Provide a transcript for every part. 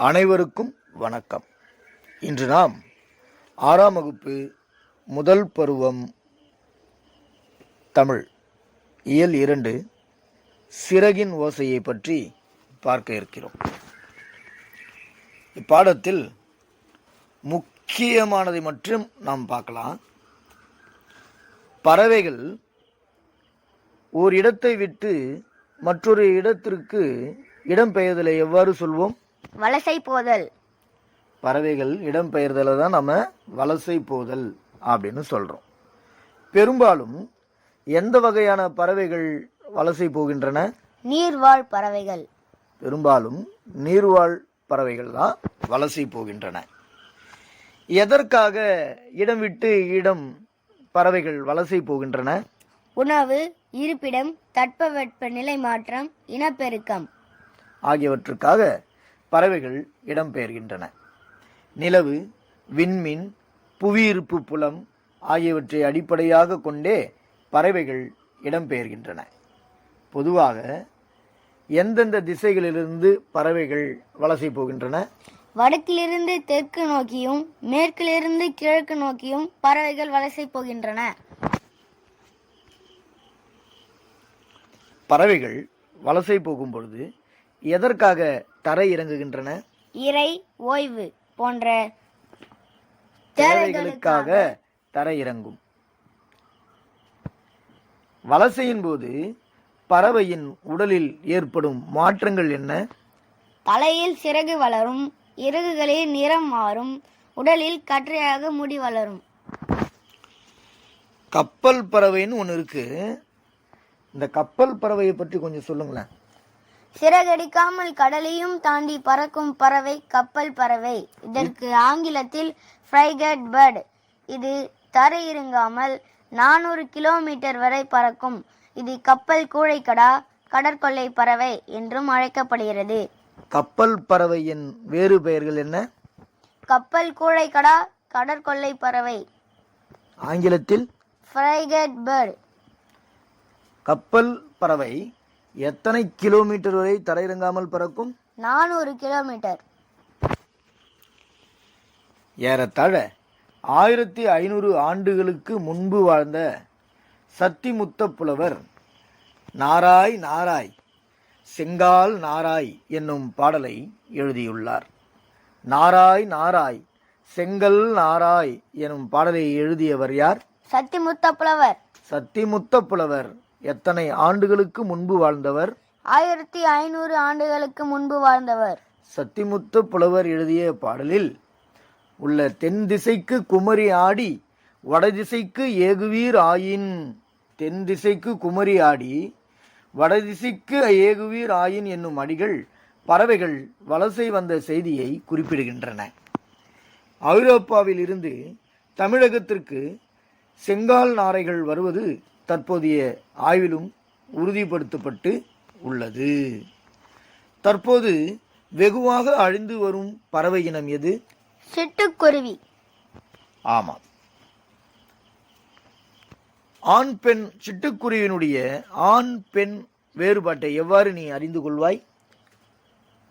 அனைவருக்கும் வணக்கம். இன்று நாம் 6ஆம் வகுப்பு முதல் பருவம் தமிழ் இயல் 2 சிறகின் ஓசையை பற்றி பார்க்க இருக்கிறோம். இப்பாடத்தில் முக்கியமானதை மட்டும் நாம் பார்க்கலாம். பறவைகள் ஓர் இடத்தை விட்டு மற்றொரு இடத்திற்கு இடம்பெயர்தலை எவ்வாறு சொல்வோம்? வலசை போதல். பறவைகள் இடம்பெயர்தலை தான் நம்ம வலசை போதல் அப்படின்னு சொல்றோம். பெரும்பாலும் எந்த வகையான பறவைகள் வலசை போகின்றன? நீர்வாழ் பறவைகள். பெரும்பாலும் நீர்வாழ் பறவைகள் தான் வலசை போகின்றன. எதற்காக இடம் விட்டு இடம் பறவைகள் வலசை போகின்றன? உணவு, இருப்பிடம், தட்பவெட்ப நிலை மாற்றம், இனப்பெருக்கம் ஆகியவற்றுக்காக பறவைகள் இடம்பெயர்கின்றன. நிலவு, விண்மீன், புவியீர்ப்பு புலம் ஆகியவற்றை அடிப்படையாக கொண்டே பறவைகள் இடம்பெயர்கின்றன. பொதுவாக எந்தெந்த திசைகளிலிருந்து பறவைகள் வலசை போகின்றன? வடக்கிலிருந்து தெற்கு நோக்கியும் மேற்கிலிருந்து கிழக்கு நோக்கியும் பறவைகள் வலசை போகின்றன. பறவைகள் வலசை போகும் பொழுது எதற்காக தரை இறங்குகின்றன? இறை, ஓய்வு போன்ற தேவைகளுக்காக தரை இறங்கும். வலசையின் போது பறவையின் உடலில் ஏற்படும் மாற்றங்கள் என்ன? தலையில் சிறகு வளரும், இறகுகளில் நிறம் மாறும், உடலில் கற்றையாக முடி வளரும். கப்பல் பறவைன்னு ஒன்று இருக்கு. இந்த கப்பல் பறவையை பற்றி கொஞ்சம் சொல்லுங்களேன். சிறகடிக்காமல் கடலையும் தாண்டி பறக்கும் பறவை கப்பல் பறவை. இதற்கு ஆங்கிலத்தில் ஃப்ரைகேட் பேர்ட். இது தரையிறங்காமல் 400 கிலோமீட்டர் வரை பறக்கும். இது கப்பல் கூழைக்கடா, கடற்கொள்ளை பறவை என்றும் அழைக்கப்படுகிறது. கப்பல் பறவையின் வேறு பெயர்கள் என்ன? கப்பல் கூழைக்கடா, கடற்கொள்ளை பறவை. ஆங்கிலத்தில் ஃப்ரைகேட் பேர்ட். கப்பல் பறவை எத்தனை கிலோமீட்டர் வரை தரையிறங்காமல் பறக்கும்? 400 கிலோமீட்டர். ஏறத்தாழ 1500 ஆண்டுகளுக்கு முன்பு வாழ்ந்த சத்திமுத்த புலவர் நாராய் நாராய் செங்கால் நாராய் என்னும் பாடலை எழுதியுள்ளார். நாராய் நாராய் செங்கல் நாராய் எனும் பாடலை எழுதியவர் யார்? சத்திமுத்த புலவர். சத்திமுத்த புலவர் எத்தனை ஆண்டுகளுக்கு முன்பு வாழ்ந்தவர்? 1500 ஆண்டுகளுக்கு முன்பு வாழ்ந்தவர். சத்திமுத்த புலவர் எழுதிய பாடலில் உள்ள தென் திசைக்கு குமரி ஆடி வடதிசைக்கு ஏகுவீர் ஆயின், தென் திசைக்கு குமரி ஆடி வடதிசைக்கு ஏகுவீர் ஆயின் என்னும் அடிகள் பறவைகள் வலசை வந்த செய்தியை குறிப்பிடுகின்றன. ஐரோப்பாவில் இருந்து தமிழகத்திற்கு செங்கால் நாரைகள் வருவது தற்போதைய ஆய்விலும் உறுதிப்படுத்தப்பட்டு உள்ளது. தற்போது வெகுவாக அழிந்து வரும் பறவை இனம் எது? சிட்டுக்குருவி. ஆமாம். ஆண் பெண் சிட்டுக்குருவியினுடைய ஆண் பெண் வேறுபாட்டை எவ்வாறு நீ அறிந்து கொள்வாய்?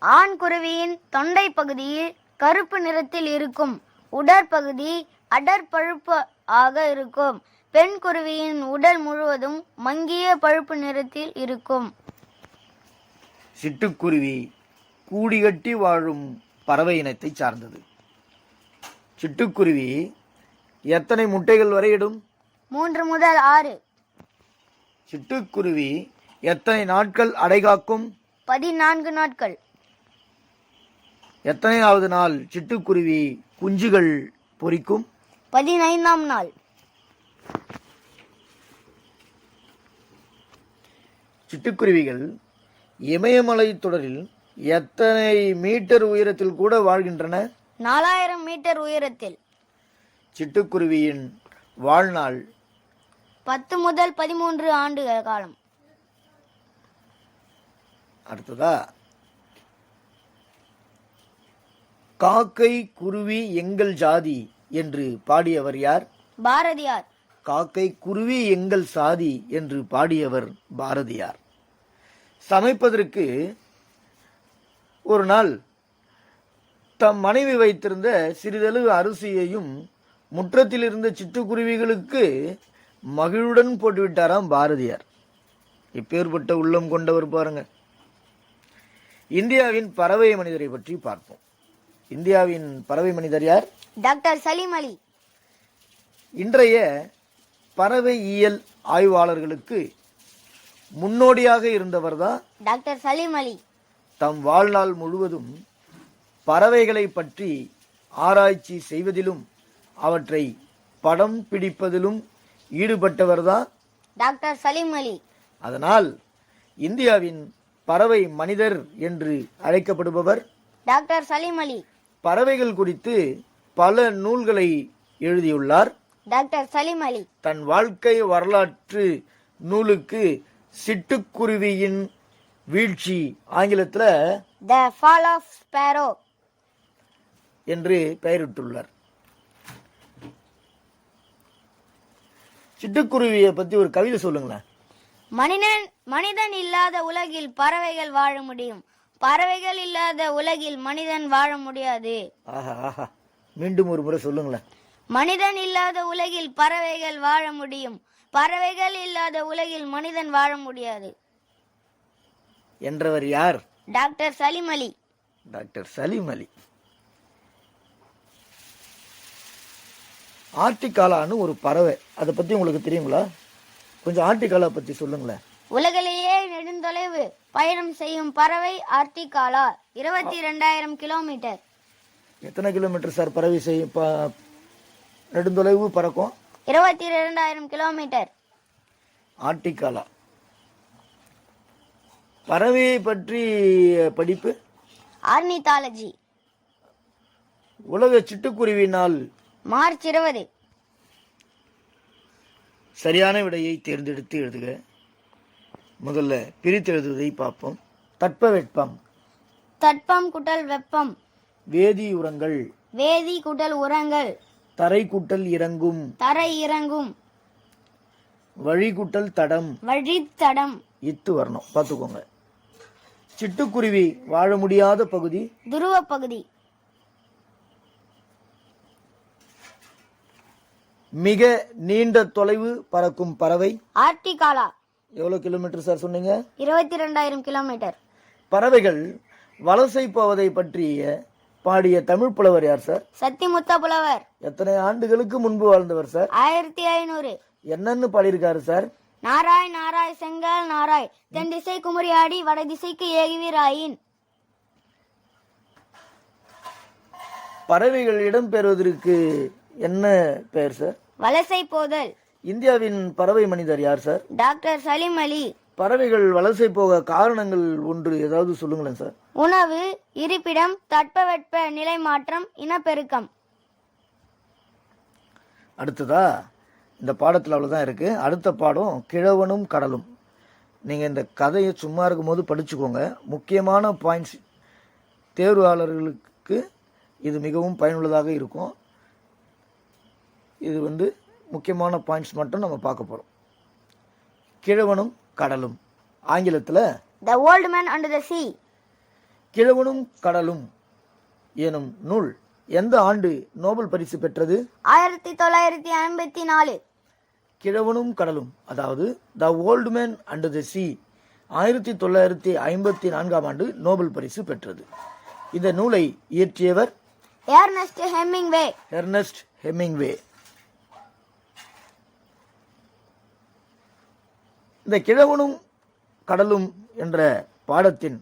ஆண் குருவியின் தொண்டை பகுதியில் கருப்பு நிறத்தில் இருக்கும். உடற்பகுதி அடற்பழுப்பு ஆக இருக்கும். பெண் குருவியின் உடல் முழுவதும் மங்கிய பழுப்பு நிறத்தில் இருக்கும். சிட்டுக்குருவி கூடிகட்டி வாழும் பறவை இனத்தை சார்ந்தது. சிட்டுக்குருவி எத்தனை முட்டைகள் வரை இடும்? 3 முதல் 6. சிட்டுக்குருவி எத்தனை நாட்கள் அடைகாக்கும்? 14 நாட்கள். எத்தனையாவது நாள் சிட்டுக்குருவி குஞ்சுகள் பொரிக்கும்? 15ஆம் நாள். சிட்டுக்குருவிகள் இமயமலை தொடரில் எத்தனை மீட்டர் உயரத்தில் கூட வாழ்கின்றன? 4000 மீட்டர் உயரத்தில். சிட்டுக்குருவியின் வாழ்நாள் 10 முதல் 13 ஆண்டுகள் காலம். அடுத்ததா, காக்கை குருவி எங்கள் ஜாதி என்று பாடியவர் யார்? பாரதியார். காக்கை குருவி எங்கள் சாதி என்று பாடியவர் பாரதியார். சமைப்பதற்கு ஒரு நாள் தம் மனைவி வைத்திருந்த சிறிதளவு அரிசியையும் முற்றத்தில் இருந்த சிட்டுக்குருவிகளுக்கு மகிழுடன் போட்டுவிட்டாராம் பாரதியார். இப்பேற்பட்ட உள்ளம் கொண்டவர் பாருங்க. இந்தியாவின் பறவை மனிதரை பற்றி பார்ப்போம். இந்தியாவின் பறவை மனிதர் யார்? டாக்டர் சலீம் அலி. இன்றைய பறவையியல் ஆய்வாளர்களுக்கு முன்னோடியாக இருந்தவர் தான் டாக்டர் சலீம் அலி. தம் வாழ்நாள் முழுவதும் பறவைகளை பற்றி ஆராய்ச்சி செய்வதிலும் அவற்றை படம் பிடிப்பதிலும் ஈடுபட்டவர் தான் டாக்டர் சலீம் அலி. அதனால் இந்தியாவின் பறவை மனிதர் என்று அழைக்கப்படுபவர் டாக்டர் சலீம் அலி. பறவைகள் குறித்து பல நூல்களை எழுதியுள்ளார். டாக்டர் சலீம் அலி தன் வாழ்க்கை வரலாற்று நூலுக்கு சிட்டுக்குருவியின் வீழ்ச்சி, ஆங்கிலத்தில் த ஃபால் ஆஃப் ஸ்பேரோ என்று பெயரிட்டுள்ளார். சிட்டுக்குருவியை பத்தி ஒரு கவிதை சொல்லுங்களேன். மனிதன் இல்லாத உலகில் பறவைகள் வாழ முடியும், பறவைகள் இல்லாத உலகில் மனிதன் வாழ முடியாது. ஆஹா ஆஹா, மீண்டும் ஒரு முறை சொல்லுங்களேன். மனிதன் இல்லாத உலகில் பறவைகள் வாழ முடியும், பறவைகள் இல்லாத உலகில் மனிதன் வாழ முடியாது என்றவர் யார்? டாக்டர் சலீம் அலி. டாக்டர் சலீம் அலி. ஆர்டிகாலான்னு ஒரு பறவை, அதை பத்தி உங்களுக்கு தெரியுங்களா? கொஞ்சம் ஆர்டிகாலா பத்தி சொல்லுங்களேன். உலகிலேயே நெடுந்தொலைவு பயணம் செய்யும் பறவை ஆர்டிகாலா. 22,000 கிலோமீட்டர். எத்தனை கிலோமீட்டர் சார் பறவை செய்யும் நெடுந்தொலைவு பறக்கும்? 22,000 கிலோமீட்டர். ஆர்டிகாலா பறவையை பற்றி படிப்பு ஆர்னிதாலஜி. உலக சிட்டுக்குருவி நாள் மார்ச் 20. சரியான விடையை தேர்ந்தெடுத்து எழுதுக. முதல்ல பிரித்து எழுதுவதை பார்ப்போம். தட்பவெப்பம். தட்பம் குட்டல் வெப்பம். வேதி உரங்கள். வேதி குட்டல் உரங்கள். தரை கூட்டல் இறங்கும். தரை இறங்கும். வழி கூட்டல் தடம். வழித்தடம். இத்து வரணும், பார்த்துக்கோங்க. சிட்டுக்குருவி வாழ முடியாத பகுதி துருவ பகுதி. மிக நீண்ட தொலைவு பறக்கும் பறவை ஆர்டிகாலா. எவ்வளவு கிலோமீட்டர் சார் சொன்னீங்க? 22,000 கிலோமீட்டர். பறவைகள் வலசை போவதை பற்றிய பாடிய தமிழ் புலவர் யார் சார்? சத்திமுத்த புலவர். எத்தனை ஆண்டுகளுக்கு முன்பு வாழ்ந்தவர் சார்? 1500. என்னன்னு பாடியிருக்காரு சார்? நாராய் நாராய் செங்கல் நாராய், தென் திசை குமரி ஆடி வட திசைக்கு ஏகுவீராயின். பறவைகள் இடம்பெறுவதற்கு என்ன பெயர் சார்? வலசை போதல். இந்தியாவின் பறவை மனிதர் யார் சார்? டாக்டர் சலீம் அலி. பறவைகள் வலசை போக காரணங்கள் ஒன்று ஏதாவது சொல்லுங்களேன் சார். உணவு, இருப்பிடம், தட்பவெட்ப நிலை மாற்றம், இனப்பெருக்கம். அடுத்ததா இந்த பாடத்தில் அவ்வளோதான் இருக்கு. அடுத்த பாடம் கிழவனும் கடலும். நீங்கள் இந்த கதையை சும்மா இருக்கும்போது படிச்சுக்கோங்க. முக்கியமான பாயிண்ட்ஸ், தேர்வாளர்களுக்கு இது மிகவும் பயனுள்ளதாக இருக்கும். இது முக்கியமான பாயிண்ட்ஸ் மட்டும் நம்ம பார்க்க போகிறோம். கிழவனும் கடலும், ஆங்கிலத்தில் The Old Man Under the Sea. கிழவனும் கடலும் எனும் நூல் எந்த ஆண்டு நோபல் பரிசு பெற்றது? 1954. கிழவனும் கடலும், அதாவது the old man under the sea 1954ஆம் ஆண்டு நோபல் பரிசு பெற்றது. இந்த நூலை இயற்றியவர் எர்னஸ்ட் ஹெமிங்வே. Ernst Hemingway. இந்த கிழவனும் கடலும் என்ற பாடத்தின்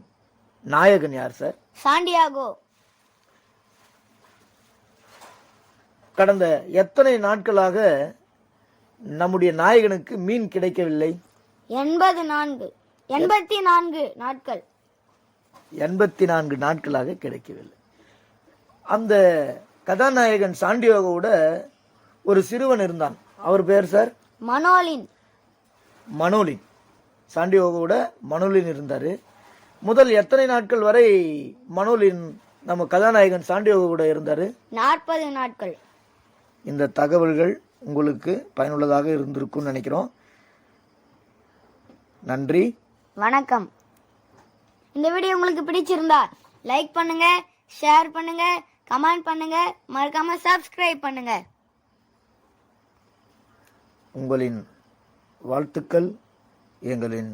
நாயகன் யார் சார்? சாண்டியாகோ. கடந்த எத்தனை நாட்களாக நம்முடைய நாயகனுக்கு மீன் கிடைக்கவில்லை? 84 நாட்கள். 84 நாட்களாக கிடைக்கவில்லை. அந்த கதாநாயகன் சாண்டியாகோவோட ஒரு சிறுவன் இருந்தான். அவர் பேர் சார்? மனோலின். மனோலின். சாண்டியாகோவோட மனோலின் இருந்தார். முதல் எத்தனை நாட்கள் வரை மனோலின் நம்ம கதாநாயகன் சாண்டியாகோவோட இருந்தார்? 40 நாட்கள். இந்த தகவல்கள் உங்களுக்கு பயனுள்ளதாக இருந்திருக்கும்னு நினைக்கிறோம். நன்றி, வணக்கம். இந்த வீடியோ உங்களுக்கு பிடிச்சிருந்தா லைக் பண்ணுங்க, ஷேர் பண்ணுங்க, கமெண்ட் பண்ணுங்க, மறக்காம சப்ஸ்கிரைப் பண்ணுங்க. உங்களின் வாழ்த்துக்கள் எங்களின்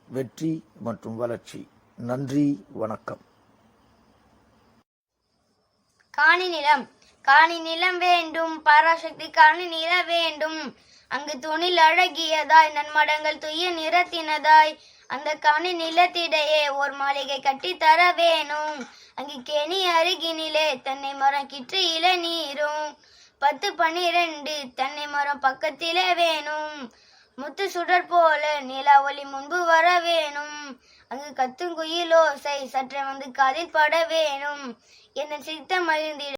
வெற்றி மற்றும் வளர்ச்சி. நன்றி, வணக்கம். காணி நிலம். காணி நிலம் வேண்டும், பராசக்தி காணி நில வேண்டும். அங்கு துணில் அழகியதாய், நன்மடங்கள் துய்ய நிறத்தினதாய், அந்த காணி நிலத்திடையே ஓர் மாளிகை கட்டி தர வேணும். அங்கு கேணி அருகினிலே தென்னை மரம் கிற்று இளநீரும், 10-12 தென்னை மரம் பக்கத்திலே வேணும். முத்து சுடர் போல நிலா ஒளி முன்பு வர வேணும். அங்கு கத்துங்குயிலோசை சற்றே வந்து காதில் பட வேணும். என்ன சித்த மகிழ்ந்திட